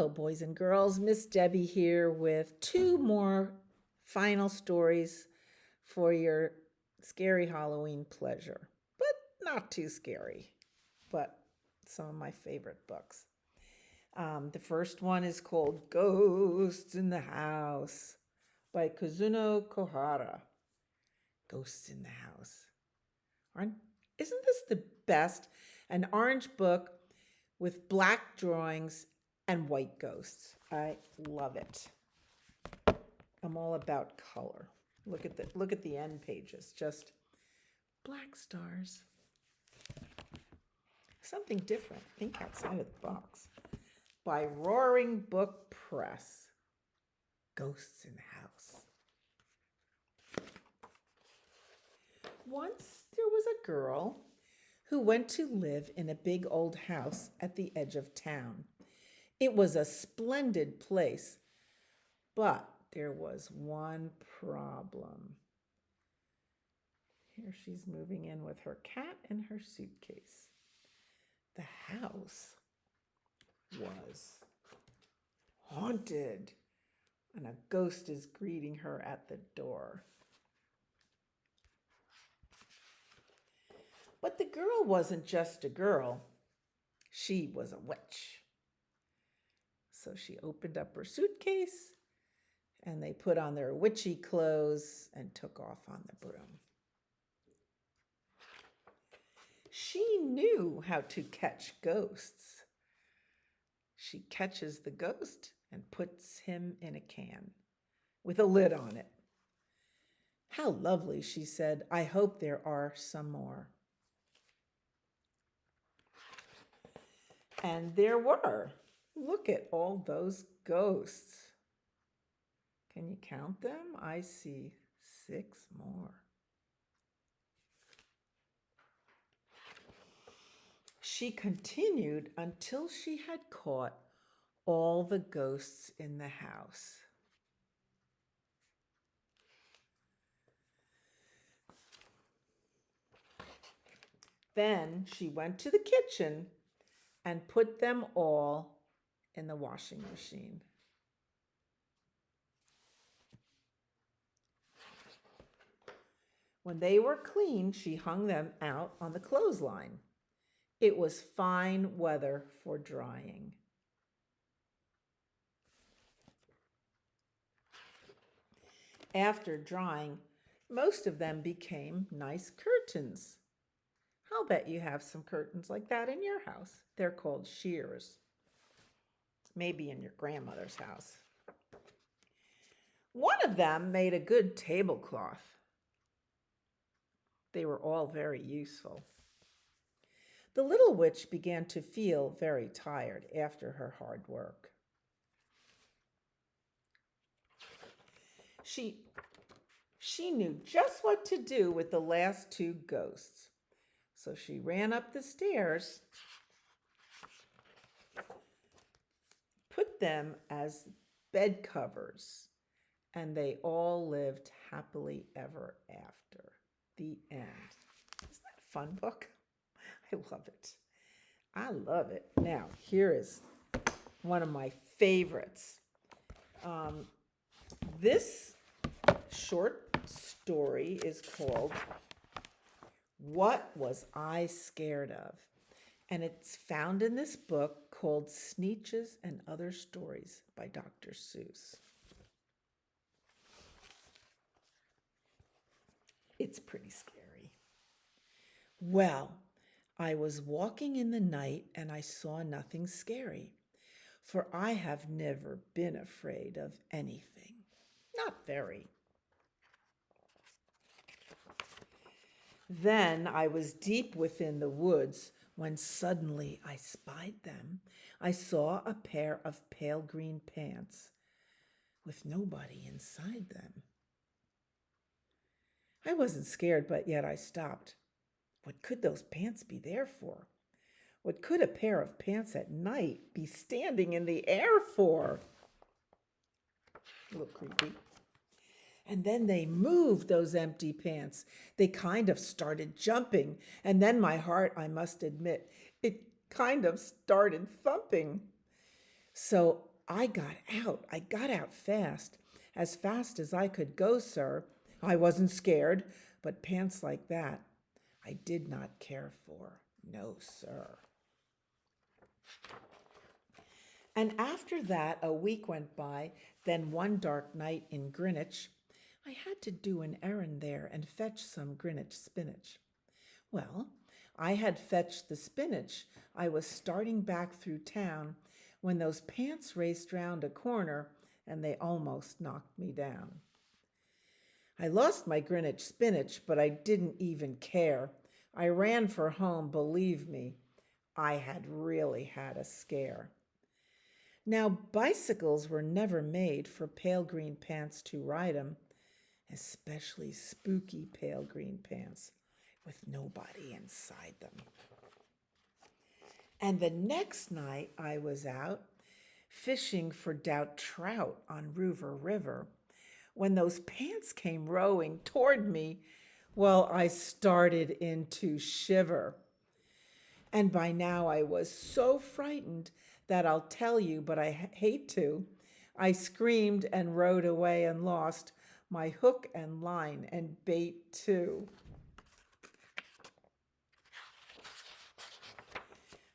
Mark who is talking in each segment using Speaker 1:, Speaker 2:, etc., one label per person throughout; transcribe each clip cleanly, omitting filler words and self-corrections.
Speaker 1: Hello, boys and girls. Miss Debbie here with two more final stories for your scary Halloween pleasure, but not too scary, but some of my favorite books. The first one is called Ghosts in the House by Kazuno Kohara. Ghosts in the House. Aren't, isn't this the best? An orange book with black drawings and white ghosts. I love it. I'm all about color. Look at the end pages. Just black stars. Something different. Think outside of the box. By Roaring Book Press. Ghosts in the House. Once there was a girl who went to live in a big old house at the edge of town. It was a splendid place, but there was one problem. Here she's moving in with her cat and her suitcase. The house was haunted, and a ghost is greeting her at the door. But the girl wasn't just a girl. She was a witch. So she opened up her suitcase, and they put on their witchy clothes and took off on the broom. She knew how to catch ghosts. She catches the ghost and puts him in a can with a lid on it. How lovely, she said. I hope there are some more. And there were. Look at all those ghosts. Can you count them? I see 6 more. She continued until she had caught all the ghosts in the house. Then she went to the kitchen and put them all in the washing machine. When they were clean, she hung them out on the clothesline. It was fine weather for drying. After drying, most of them became nice curtains. I'll bet you have some curtains like that in your house. They're called shears. Maybe in your grandmother's house. One of them made a good tablecloth. They were all very useful. The little witch began to feel very tired after her hard work. She knew just what to do with the last 2 ghosts. So she ran up the stairs, put them as bed covers, and they all lived happily ever after. The end. Isn't that a fun book? I love it. I love it. Now, here is one of my favorites. This short story is called What Was I Scared Of? And it's found in this book called Sneetches and Other Stories by Dr. Seuss. It's pretty scary. Well, I was walking in the night and I saw nothing scary, for I have never been afraid of anything. Not very. Then I was deep within the woods when suddenly I spied them. I saw a pair of pale green pants with nobody inside them. I wasn't scared, but yet I stopped. What could those pants be there for? What could a pair of pants at night be standing in the air for? A little creepy. And then they moved, those empty pants. They kind of started jumping. And then my heart, I must admit, it kind of started thumping. So I got out. I got out fast as I could go, sir. I wasn't scared, but pants like that I did not care for. No, sir. And after that, a week went by. Then one dark night in Greenwich, I had to do an errand there and fetch some Greenwich spinach. Well, I had fetched the spinach. I was starting back through town when those pants raced round a corner and they almost knocked me down. I lost my Greenwich spinach, but I didn't even care. I ran for home, believe me. I had really had a scare. Now, bicycles were never made for pale green pants to ride 'em, especially spooky pale green pants with nobody inside them. And the next night I was out fishing for doubt trout on Rover River when those pants came rowing toward me. Well, I started into shiver. And by now I was so frightened that I'll tell you, but I hate to. I screamed and rode away and lost my hook and line and bait too.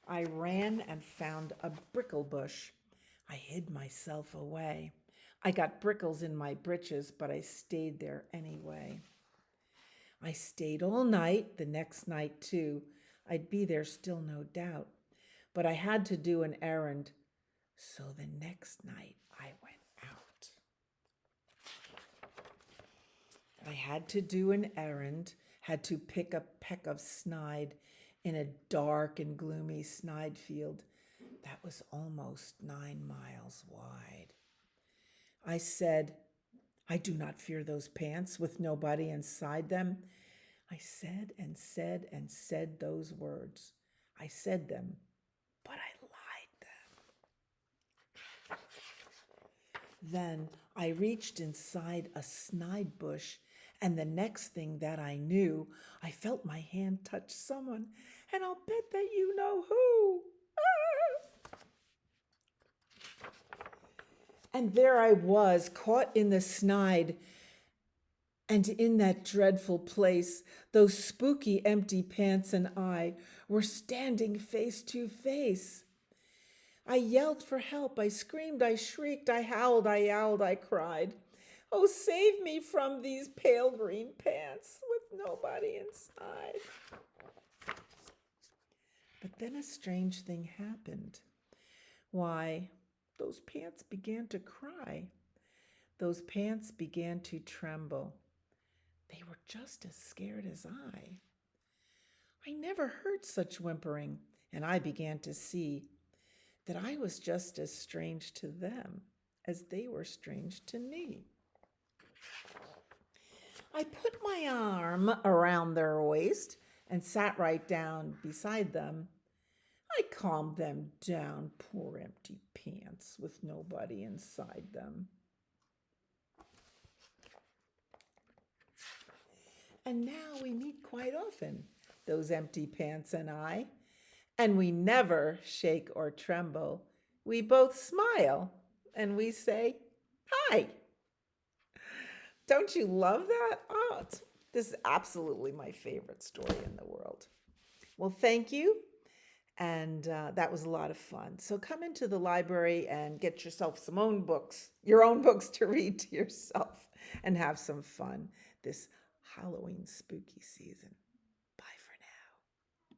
Speaker 1: I ran and found a brickle bush. I hid myself away. I got brickles in my breeches, but I stayed there anyway. I stayed all night, the next night too. I'd be there still, no doubt. But I had to do an errand, so the next night I went out. I had to do an errand, had to pick a peck of snide in a dark and gloomy snide field that was almost 9 miles wide. I said, I do not fear those pants with nobody inside them. I said and said and said those words. I said them, but I lied them. Then I reached inside a snide bush, and the next thing that I knew, I felt my hand touch someone, and I'll bet that you know who. And there I was, caught in the snide, and in that dreadful place, those spooky empty pants and I were standing face to face. I yelled for help, I screamed, I shrieked, I howled, I yowled, I cried. Oh, save me from these pale green pants with nobody inside. But then a strange thing happened. Why, those pants began to cry. Those pants began to tremble. They were just as scared as I. I never heard such whimpering, and I began to see that I was just as strange to them as they were strange to me. I put my arm around their waist and sat right down beside them. I calmed them down, poor empty pants with nobody inside them. And now we meet quite often, those empty pants and I, and we never shake or tremble. We both smile and we say, hi. Don't you love that? Oh, this is absolutely my favorite story in the world. Well, thank you. And that was a lot of fun. So come into the library and get yourself your own books to read to yourself and have some fun this Halloween spooky season.